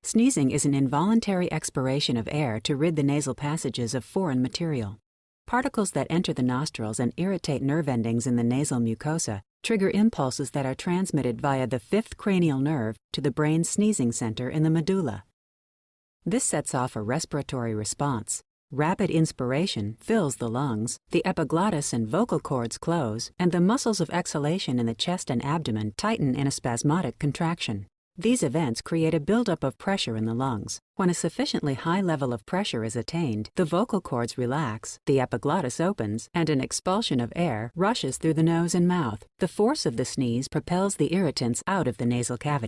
Sneezing is an involuntary expiration of air to rid the nasal passages of foreign material. Particles that enter the nostrils and irritate nerve endings in the nasal mucosa trigger impulses that are transmitted via the fifth cranial nerve to the brain's sneezing center in the medulla. This sets off a respiratory response. Rapid inspiration fills the lungs, the epiglottis and vocal cords close, and the muscles of exhalation in the chest and abdomen tighten in a spasmodic contraction. These events create a buildup of pressure in the lungs. When a sufficiently high level of pressure is attained, the vocal cords relax, the epiglottis opens, and an expulsion of air rushes through the nose and mouth. The force of the sneeze propels the irritants out of the nasal cavity.